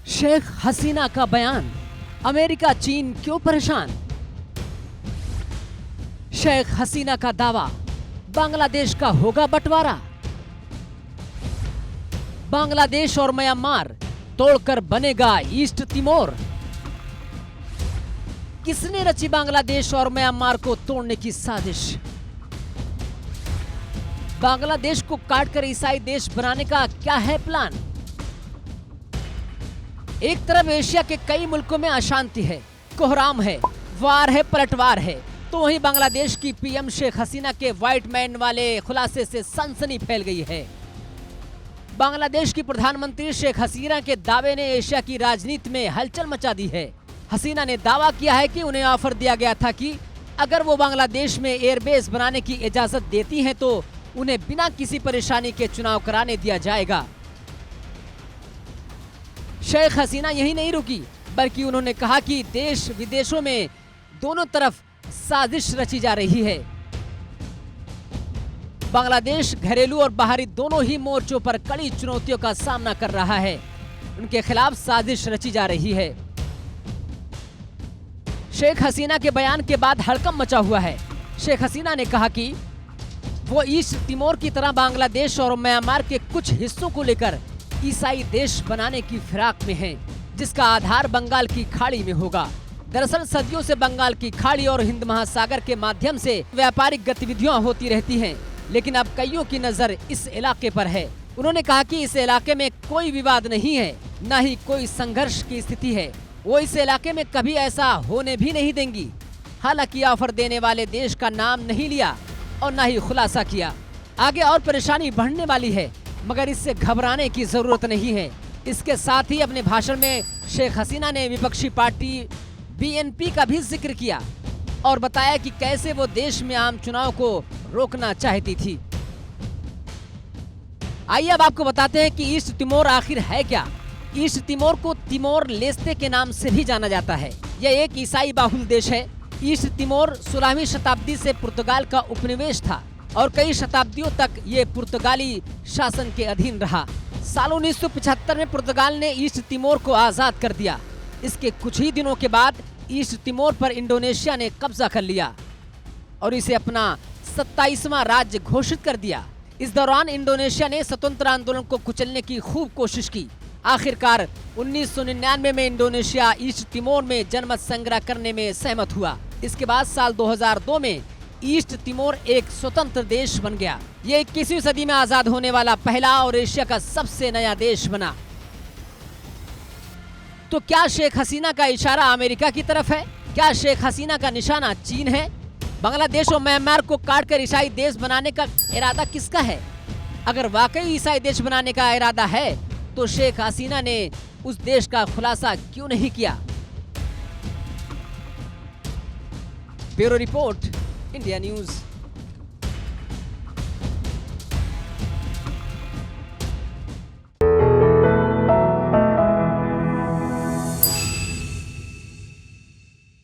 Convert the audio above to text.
शेख हसीना का बयान, अमेरिका चीन क्यों परेशान। शेख हसीना का दावा, बांग्लादेश का होगा बंटवारा। बांग्लादेश और म्यांमार तोड़कर बनेगा ईस्ट तिमोर। किसने रची बांग्लादेश और म्यांमार को तोड़ने की साजिश। बांग्लादेश को काटकर ईसाई देश बनाने का क्या है प्लान। एक तरफ एशिया के कई मुल्कों में अशांति है, कोहराम है, वार है, पलटवार है, तो वहीं बांग्लादेश की पीएम शेख हसीना के व्हाइट मैन वाले खुलासे से सनसनी फैल गई है। बांग्लादेश की प्रधानमंत्री शेख हसीना के दावे ने एशिया की राजनीति में हलचल मचा दी है। हसीना ने दावा किया है कि उन्हें ऑफर दिया गया था कि अगर वो बांग्लादेश में एयरबेस बनाने की इजाजत देती हैं तो उन्हें बिना किसी परेशानी के चुनाव कराने दिया जाएगा। शेख हसीना यही नहीं रुकी, बल्कि उन्होंने कहा कि देश विदेशों में दोनों तरफ साजिश रची जा रही है। बांग्लादेश घरेलू और बाहरी दोनों ही मोर्चों पर कड़ी चुनौतियों का सामना कर रहा है। उनके खिलाफ साजिश रची जा रही है। शेख हसीना के बयान के बाद हड़कंप मचा हुआ है। शेख हसीना ने कहा कि वो ईस्ट तिमोर की तरह बांग्लादेश और म्यांमार के कुछ हिस्सों को लेकर ईसाई देश बनाने की फिराक में हैं, जिसका आधार बंगाल की खाड़ी में होगा। दरअसल सदियों से बंगाल की खाड़ी और हिंद महासागर के माध्यम से व्यापारिक गतिविधियां होती रहती हैं, लेकिन अब कईयों की नजर इस इलाके पर है। उन्होंने कहा कि इस इलाके में कोई विवाद नहीं है, न ही कोई संघर्ष की स्थिति है। वो इस इलाके में कभी ऐसा होने भी नहीं देंगी। हालांकि ऑफर देने वाले देश का नाम नहीं लिया और न ही खुलासा किया। आगे और परेशानी बढ़ने वाली है, मगर इससे घबराने की जरूरत नहीं है। इसके साथ ही अपने भाषण में शेख हसीना ने विपक्षी पार्टी बीएनपी का भी जिक्र किया और बताया कि कैसे वो देश में आम चुनाव को रोकना चाहती थी। आइए अब आपको बताते हैं कि ईस्ट तिमोर आखिर है क्या। ईस्ट तिमोर को तिमोर लेस्ते के नाम से भी जाना जाता है। यह एक ईसाई बाहुल देश है। ईस्ट तिमोर 16वीं शताब्दी से पुर्तगाल का उपनिवेश था और कई शताब्दियों तक ये पुर्तगाली शासन के अधीन रहा। साल 1975 में पुर्तगाल ने ईस्ट तिमोर को आजाद कर दिया। इसके कुछ ही दिनों के बाद ईस्ट तिमोर पर इंडोनेशिया ने कब्जा कर लिया और इसे अपना 27वां राज्य घोषित कर दिया। इस दौरान इंडोनेशिया ने स्वतंत्र आंदोलन को कुचलने की खूब कोशिश की। आखिरकार 1999 में इंडोनेशिया ईस्ट तिमोर में जनमत संग्रह करने में सहमत हुआ। इसके बाद साल 2002 में ईस्ट तिमोर एक स्वतंत्र देश बन गया। ये 21वीं सदी में आजाद होने वाला पहला और एशिया का सबसे नया देश बना। तो क्या शेख हसीना का इशारा अमेरिका की तरफ है? क्या शेख हसीना का निशाना चीन है? बांग्लादेश और म्यांमार को काटकर ईसाई देश बनाने का इरादा किसका है? अगर वाकई ईसाई देश बनाने का इरादा है तो शेख हसीना ने उस देश का खुलासा क्यों नहीं किया? Bureau report, India news.